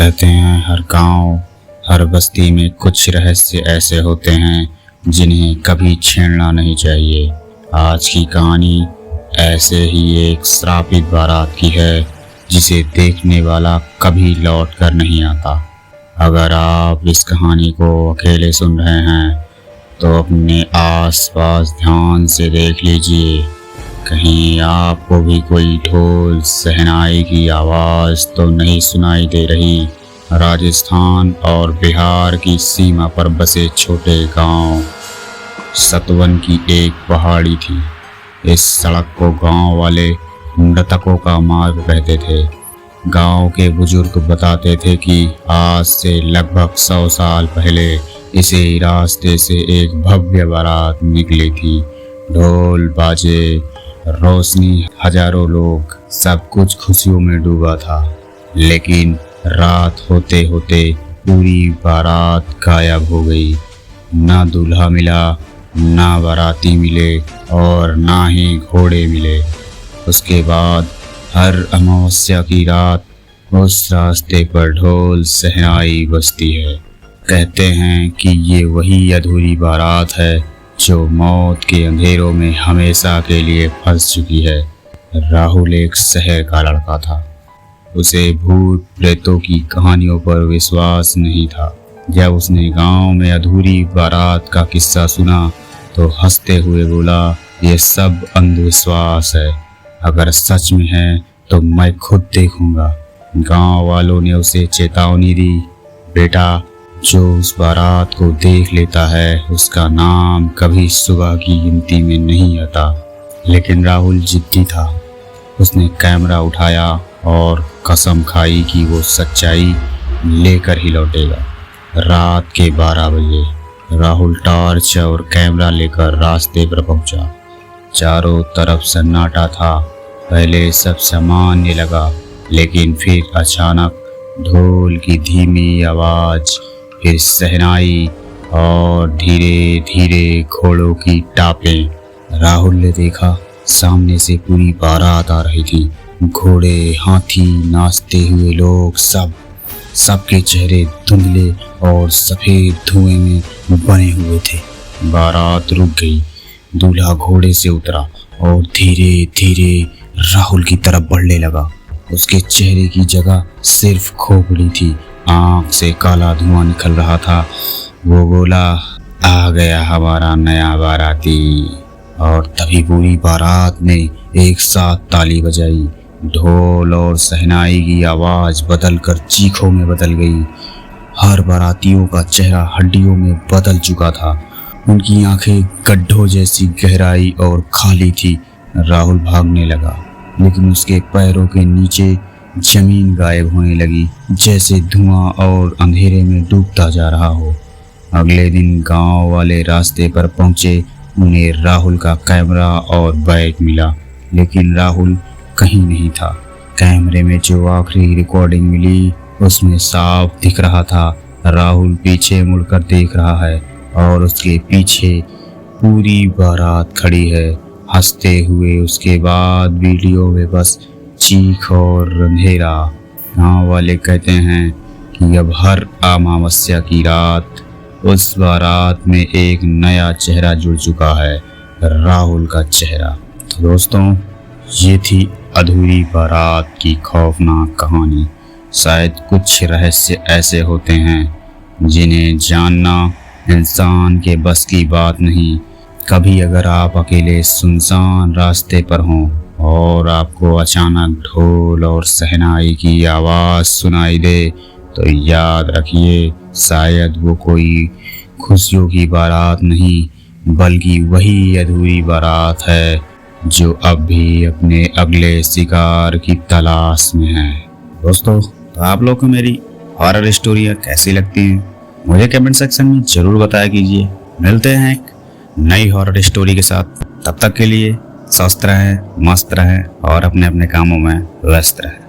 कहते हैं हर गांव, हर बस्ती में कुछ रहस्य ऐसे होते हैं जिन्हें कभी छेड़ना नहीं चाहिए। आज की कहानी ऐसे ही एक श्रापित बारात की है जिसे देखने वाला कभी लौट कर नहीं आता। अगर आप इस कहानी को अकेले सुन रहे हैं तो अपने आसपास ध्यान से देख लीजिए, कहीं आपको भी कोई ढोल सहनाई की आवाज़ तो नहीं सुनाई दे रही। राजस्थान और बिहार की सीमा पर बसे छोटे गांव सतवन की एक पहाड़ी थी। इस सड़क को गांव वाले मृतकों का मार्ग कहते थे। गांव के बुजुर्ग बताते थे कि आज से लगभग 100 साल पहले इसी रास्ते से एक भव्य बारात निकली थी। ढोल बाजे, रोशनी, हजारों लोग, सब कुछ खुशियों में डूबा था। लेकिन रात होते होते पूरी बारात गायब हो गई। ना दूल्हा मिला, ना बाराती मिले और ना ही घोड़े मिले। उसके बाद हर अमावस्या की रात उस रास्ते पर ढोल सहनाई बजती है। कहते हैं कि ये वही अधूरी बारात है जो मौत के अंधेरों में हमेशा के लिए फंस चुकी है। राहुल एक शहर का लड़का था। उसे भूत प्रेतों की कहानियों पर विश्वास नहीं था। जब उसने गांव में अधूरी बारात का किस्सा सुना तो हंसते हुए बोला, ये सब अंधविश्वास है, अगर सच में है तो मैं खुद देखूंगा। गांव वालों ने उसे चेतावनी दी, बेटा, जो उस बारात को देख लेता है उसका नाम कभी सुबह की गिनती में नहीं आता। लेकिन राहुल जिद्दी था। उसने कैमरा उठाया और कसम खाई कि वो सच्चाई लेकर ही लौटेगा। रात के 12 बजे राहुल टॉर्च और कैमरा लेकर रास्ते पर पहुंचा। चारों तरफ सन्नाटा था। पहले सब सामान्य लगा, लेकिन फिर अचानक ढोल की धीमी आवाज, फिर सहनाई और धीरे धीरे घोड़ों की टापें। राहुल ने देखा सामने से पूरी बारात आ रही थी। घोड़े, हाथी, नाचते हुए लोग, सबके चेहरे धुंधले और सफेद धुएं में बने हुए थे। बारात रुक गई। दूल्हा घोड़े से उतरा और धीरे धीरे राहुल की तरफ बढ़ने लगा। उसके चेहरे की जगह सिर्फ खोपड़ी थी। आंख से काला धुआं निकल रहा था। वो बोला, आ गया हमारा नया बाराती। और तभी पूरी बारात ने एक साथ ताली बजाई। ढोल और सहनाई की आवाज बदलकर चीखों में बदल गई। हर बारातियों का चेहरा हड्डियों में बदल चुका था। उनकी आंखें गड्ढों जैसी गहराई और खाली थी। राहुल भागने लगा, लेकिन उसके पैरों के नीचे जमीन गायब होने लगी, जैसे धुआं और अंधेरे में डूबता जा रहा हो। अगले दिन गांव वाले रास्ते पर पहुंचे। उन्हें राहुल का कैमरा और बैग मिला, लेकिन राहुल कहीं नहीं था। कैमरे में जो आखिरी रिकॉर्डिंग मिली उसमें साफ दिख रहा था राहुल पीछे मुड़कर देख रहा है और उसके पीछे पूरी बारात खड़ी है, हंसते हुए। उसके बाद वीडियो में बस चीख और अंधेरा। गाँव वाले कहते हैं कि अब हर अमावस्या की रात उस बारात में एक नया चेहरा जुड़ चुका है, राहुल का चेहरा। तो दोस्तों, ये थी अधूरी बारात की खौफनाक कहानी। शायद कुछ रहस्य ऐसे होते हैं जिन्हें जानना इंसान के बस की बात नहीं। कभी अगर आप अकेले सुनसान रास्ते पर हों और आपको अचानक ढोल और सहनाई की आवाज़ सुनाई दे तो याद रखिए, शायद वो कोई खुशियों की बारात नहीं, बल्कि वही अधूरी बारात है जो अब भी अपने अगले शिकार की तलाश में है। दोस्तों, तो आप लोग को मेरी हॉरर स्टोरियाँ कैसी लगती हैं मुझे कमेंट सेक्शन में ज़रूर बताया कीजिए। मिलते हैं एक नई हॉरर स्टोरी के साथ। तब तक के लिए स्वस्थ रहें, मस्त रहें और अपने अपने कामों में व्यस्त रहें।